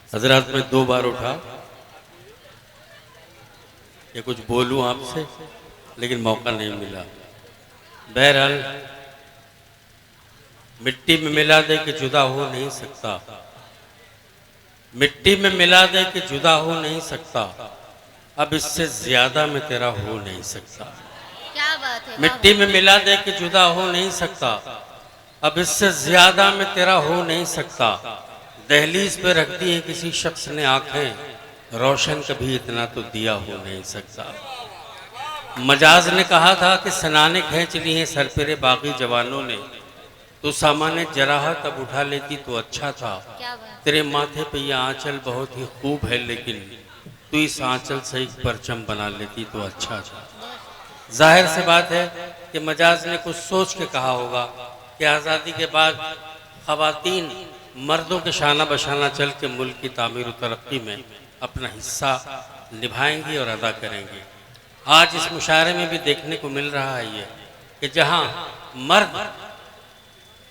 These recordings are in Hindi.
हजरत मैं 2 बार उठा ये कुछ बोलूं आपसे, लेकिन मौका नहीं मिला। बहरहाल मिट्टी में मिला दे कि जुदा हो नहीं सकता, मिट्टी में मिला दे कि जुदा हो नहीं सकता, अब इससे ज्यादा में तेरा हो नहीं सकता। क्या बात है। मिट्टी में मिला दे कि जुदा हो नहीं सकता, अब इससे ज्यादा में तेरा हो नहीं सकता। दहलीज पे रख दी है किसी शख्स ने आंखें, रोशन कभी इतना तो दिया हो नहीं सकता। मजाज ने कहा था कि सनाने खींच ली हैं सर पेरे बागी जवानों ने, तो सामान्य जराहत अब उठा लेती तो अच्छा था। क्या बात। तेरे माथे पे यह आंचल बहुत ही खूब है, लेकिन तू इस आंचल से एक परचम बना लेती तो अच्छा था। जाहिर सी बात है कि मजाज ने कुछ सोच के कहा होगा कि आज़ादी के बाद ख़वातीन मर्दों के शाना बशाना चल के मुल्क की तामीर और तरक्की में अपना हिस्सा निभाएंगी और अदा करेंगी। आज इस मुशायरे में भी देखने को मिल रहा है ये कि जहाँ मर्द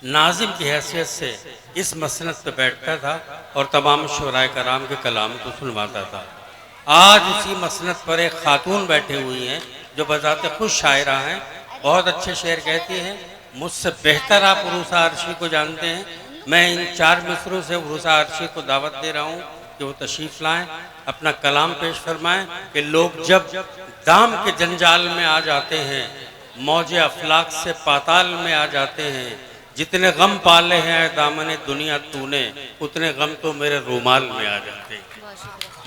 नाजिम की हैसियत से इस मसनद पर बैठता था और तमाम शुराए कराम के कलाम को सुनवाता था, आज उसी मसनद पर एक खातून बैठी हुई हैं जो बजाते खुद शायरा हैं, बहुत अच्छे शेर कहती हैं। मुझसे बेहतर आप उरूसा अर्शी को जानते हैं। मैं इन 4 मिसरों से उरूसा अर्शी को दावत दे रहा हूँ कि वो तशरीफ़ लाएँ, अपना कलाम पेश फरमाएँ कि लोग जब दाम के जंजाल में आ जाते हैं, मौजे अफलाक से पाताल में आ जाते हैं, जितने गम पाले हैं दामने दुनिया तूने, उतने गम तो मेरे रूमाल में आ जाते हैं।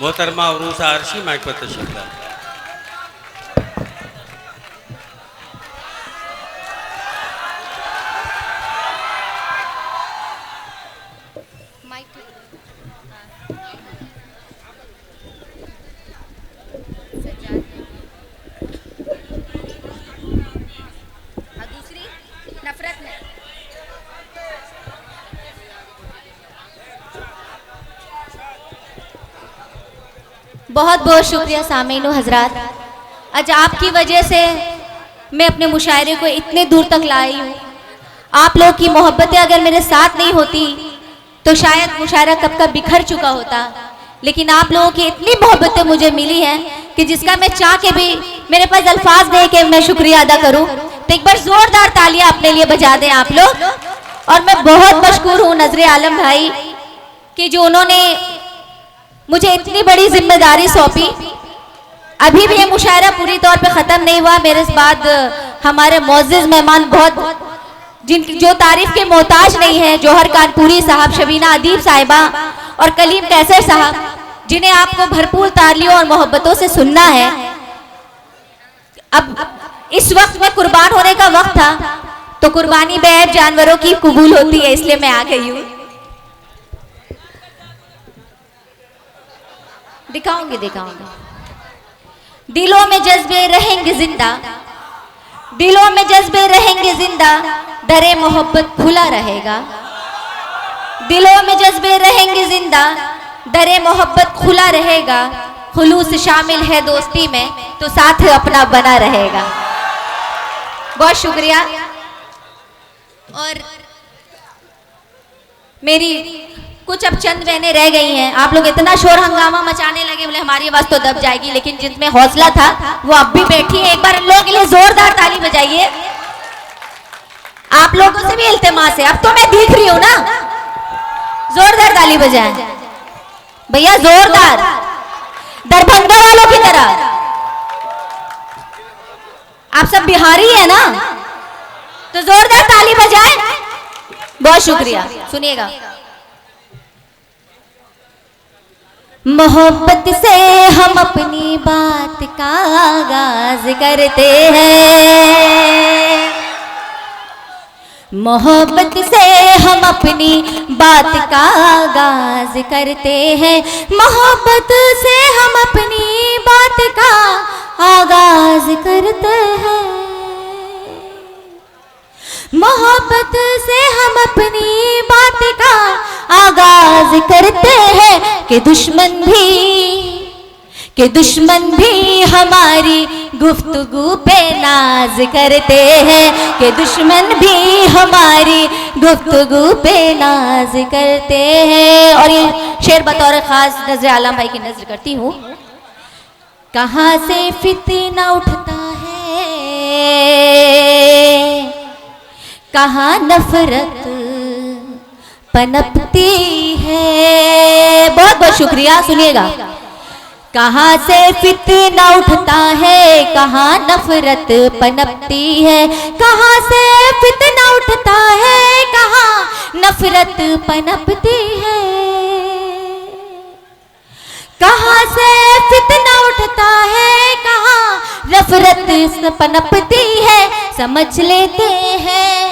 मोहतरमा उरूसा अर्शी माइक पर तशरीफ़ लाएँ। बहुत बहुत शुक्रिया सामीन हजरात। आज आपकी वजह से मैं अपने मुशायरे को इतने दूर तक लाई हूँ। आप लोग की मोहब्बतें अगर मेरे साथ नहीं होती तो शायद मुशायरा कब का बिखर चुका होता, लेकिन आप लोगों की इतनी मोहब्बतें मुझे मिली हैं कि जिसका मैं चाह के भी मेरे पास अल्फाज दे के मैं शुक्रिया अदा करूँ। तो एक बार जोरदार तालियां अपने लिए बजा दें आप लोग। और मैं बहुत मशकूर हूँ नजरे आलम भाई कि जो उन्होंने मुझे इतनी बड़ी जिम्मेदारी सौंपी। अभी भी ये मुशायरा पूरी तौर पे ख़त्म नहीं हुआ। मेरे इस बाद हमारे मोअज़्ज़िज़ मेहमान बहुत जिनकी जो तारीफ के मोहताज नहीं है, जौहर कानपुरी साहब, शबीना अदीब साहिबा और कलीम कैसर साहब, जिन्हें आपको भरपूर तालियों और मोहब्बतों से सुनना है। अब इस वक्त में कुर्बान होने का वक्त था, तो कुर्बानी बेऐब जानवरों की कबूल होती है, इसलिए मैं आ गई हूँ। दिखाऊंगी। दिलों में जज्बे रहेंगे जिंदा, दिलों में जज्बे रहेंगे जिंदा, दरे मोहब्बत खुला रहेगा। दिलों में जज्बे रहेंगे जिंदा, दरे मोहब्बत खुला रहेगा। खुलूस शामिल है दोस्ती में, तो साथ अपना बना रहेगा। बहुत शुक्रिया। और मेरी कुछ अब चंद बहनें रह गई हैं। आप लोग इतना शोर हंगामा मचाने लगे, बोले हमारी आवाज तो दब जाएगी, लेकिन जिनमें हौसला था वो अब भी बैठी है। एक बार इन लोगों के लिए जोरदार ताली बजाइए। आप लोगों से भी इल्तिमास है, अब तो मैं दिख रही हूं ना, जोरदार ताली बजाएं भैया, जोरदार, दरभंगा वालों की तरह। आप सब बिहारी है ना, तो जोरदार ताली बजाएं। बहुत शुक्रिया। सुनिएगा। मोहब्बत से हम अपनी बात का आगाज करते हैं, मोहब्बत से हम अपनी बात का आगाज करते हैं, मोहब्बत से हम अपनी बात का आगाज करते हैं, मोहब्बत से हम अपनी बात का आगाज करते हैं कि दुश्मन भी हमारी गुफ्तगू पे नाज करते हैं, कि दुश्मन भी हमारी गुफ्तगू पे नाज करते हैं। और ये शेर बतौर खास नजर आलम भाई की नजर करती हूँ। कहाँ से फितना उठता है, कहाँ नफरत पनपती है। बहुत बहुत शुक्रिया, सुनिएगा। कहाँ से फितना उठता है, कहाँ नफरत पनपती है। कहाँ से फितना उठता है, कहाँ नफरत पनपती है। कहाँ से फितना उठता है, कहाँ नफरत पनपती है। समझ लेते हैं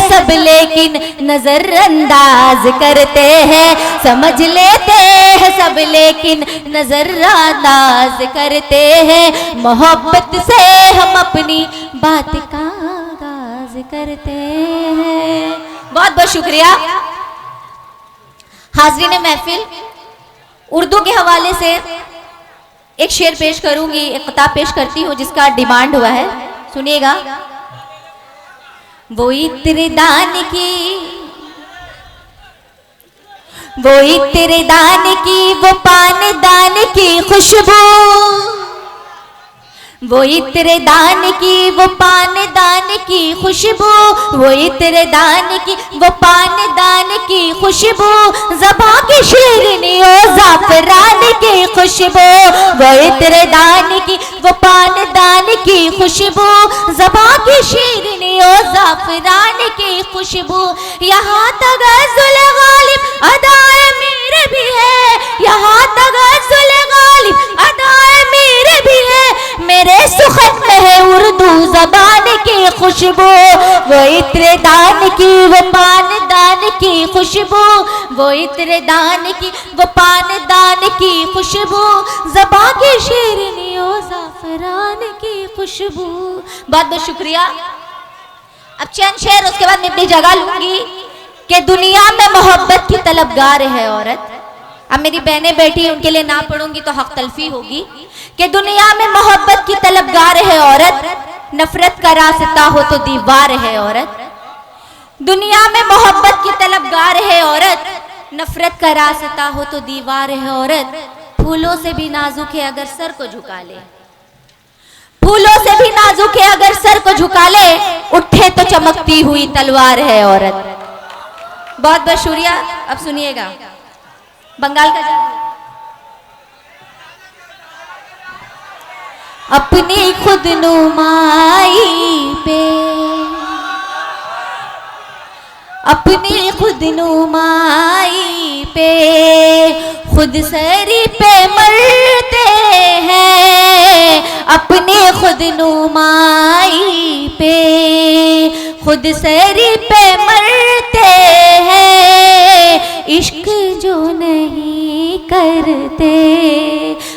सब लेकिन नजरअंदाज करते हैं। समझ लेते हैं सब लेकिन नजरअंदाज करते हैं। मोहब्बत से हम अपनी बात का आगाज करते हैं। बहुत बहुत शुक्रिया। हाज़रीन महफिल, उर्दू के हवाले से एक शेर पेश करूंगी, एक किताब पेश करती हूँ जिसका डिमांड हुआ है, सुनिएगा। वो इत्र दान की वो पान दान की खुशबू, वो इत्र दान की वो पान दान की खुशबू, वो इत्र दान की वो पान दान की खुशबू, ज़बां की शीरनी ओ ज़ाफ़रान की खुशबू। वो इत्र दान की वो पान दान की खुशबू, ज़बां की शीरनी ओ ज़ाफ़रान की खुशबू। यहाँ तगज़्ज़ुल गालिब अदाए मेरे भी है, यहाँ तगज़्ज़ुल गालिब अदाए मेरे भी है। मेरे सुखन में है उर्दू ज़बान की खुशबू। वो इत्र दान की वो पान दान की खुशबू, वो इत्र दान की वो पान दान की खुशबू, ज़बां की शीरनी ओ ज़ाफ़रान की खुशबू। बहुत बहुत शुक्रिया। अब चंद शेर, उसके बाद मैं अपनी जगह लूंगी कि दुनिया में मोहब्बत की तलबगार है औरत। अब मेरी बहनें बैठी, उनके लिए ना पढ़ूंगी तो हक तलफी होगी। कि दुनिया में मोहब्बत की तलबगार है औरत, नफरत का रास्ता हो तो दीवार है औरत। दुनिया में मोहब्बत की तलबगार है औरत, नफरत का रास्ता हो तो दीवार है औरत। फूलों से भी नाजुक है अगर सर को झुका ले, फूलों से भी नाजुक है अगर सर को झुका ले, उठे तो चमकती हुई तलवार है औरत। बहुत बहुत शुक्रिया। अब सुनिएगा बंगाल का जादू। अपनी खुद नुमाई पे, अपनी खुद नुमाई पे खुद सरी पे मरते हैं। अपनी खुद नुमाई पे खुद सरी पे मरते हैं। इश्क जो नहीं करते,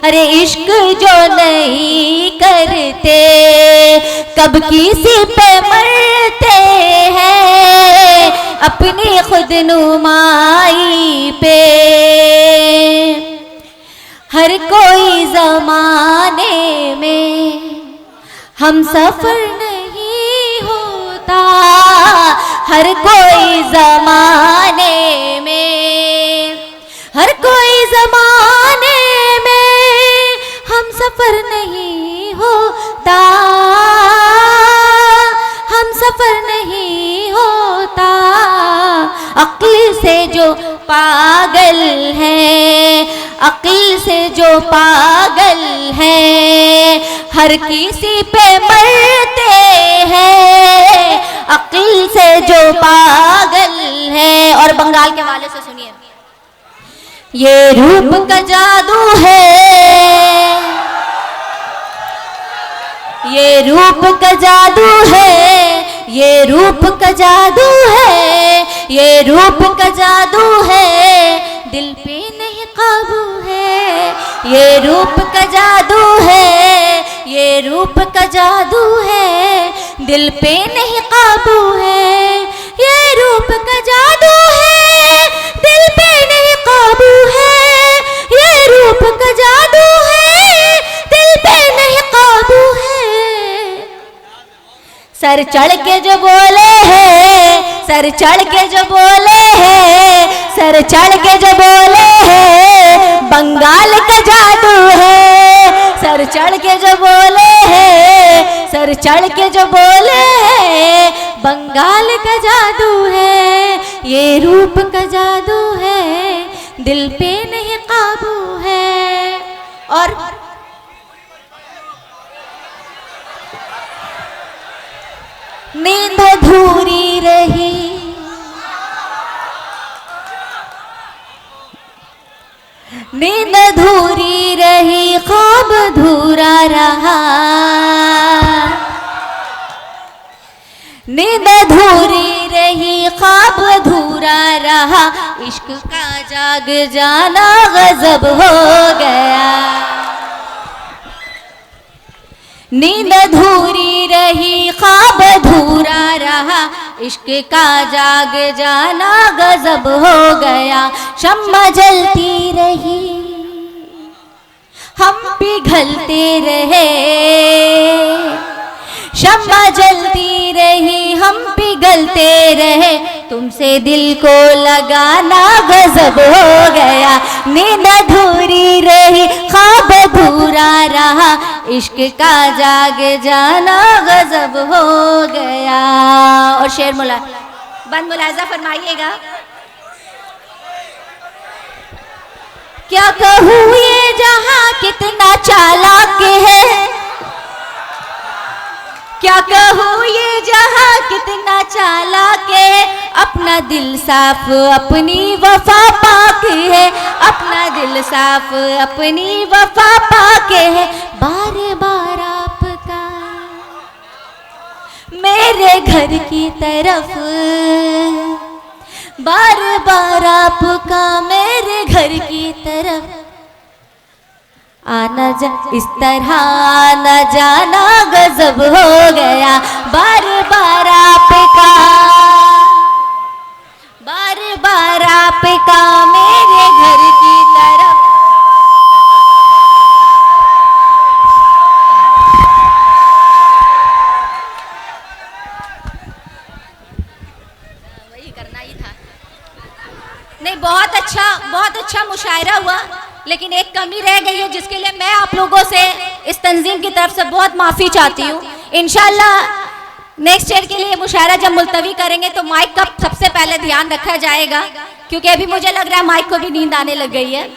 अरे इश्क जो नहीं करते, कब किसी पे मरते हैं। अपनी खुद नुमाई पे हर कोई ज़माने में हम सफ़र नहीं होता। हर कोई ज़माने में, हर कोई ज़माने में हम सफ़र नहीं होता। हम सफ़र नहीं होता। अक्ल से जो पागल है, अक्ल से जो पागल है, हर किसी पे मरते हैं। अक्ल से जो पागल है। और बंगाल के वाले से सुनिए, ये रूप का जादू है, ये रूप का जादू है, ये रूप का जादू है, ये रूप का जादू है, दिल पे नहीं काबू है। ये रूप का जादू है, ये रूप का जादू है, दिल पे नहीं काबू है। ये रूप का जादू है, दिल पे नहीं काबू है। ये रूप का जादू है, दिल पे नहीं काबू है। सर चढ़ के जो बोले हैं, सर चढ़ के जो बोले हैं, सर चढ़ के जो बोले हैं, बंगाल का जादू है। सर चढ़ के जो बोले हैं, सर चढ़ के जो बोले हैं, बंगाल का जादू है। ये रूप का जादू है, दिल पे नहीं काबू है। और नींद अधूरी रही, नींद अधूरी रही, ख्वाब अधूरा रहा। नींद अधूरी रही, ख्वाब अधूरा रहा, इश्क का जाग जाना गजब हो गया। नींद अधूरी रही, ख्वाब अधूरा रहा, इश्क का जाग जाना गजब हो गया। शम्मा जलती रही, हम पिघलते रहे। शम्मा जलती रही, हम पिघलते रहे, तुमसे दिल को लगाना गजब हो गया। नींद अधूरी रही, ख्वाब अधूरा रहा, इश्क का जाग जाना गजब हो गया। और शेर बंद मुलाजा फरमाइएगा। क्या कहूँ ये जहां कितना चालाक है, क्या कहूँ ये जहां कितना चालाक है, अपना दिल साफ अपनी वफा पाक है, अपना दिल साफ अपनी वफा पाक है। बार बार आपका मेरे घर की तरफ, बार बार आपका मेरे घर की तरफ आना जा, इस तरह आना जाना गजब हो गया। बार बार आपका, बार बार आपका मेरे घर की तरफ। वही करना ही था। नहीं, बहुत अच्छा मुशायरा हुआ, लेकिन एक कमी रह गई है जिसके लिए मैं आप लोगों से, इस तंजीम की तरफ से बहुत माफ़ी चाहती हूँ। इंशाल्लाह नेक्स्ट ईयर के लिए मुशायरा जब मुलतवी करेंगे तो माइक का सबसे पहले ध्यान रखा जाएगा, क्योंकि अभी मुझे लग रहा है माइक को भी नींद आने लग गई है।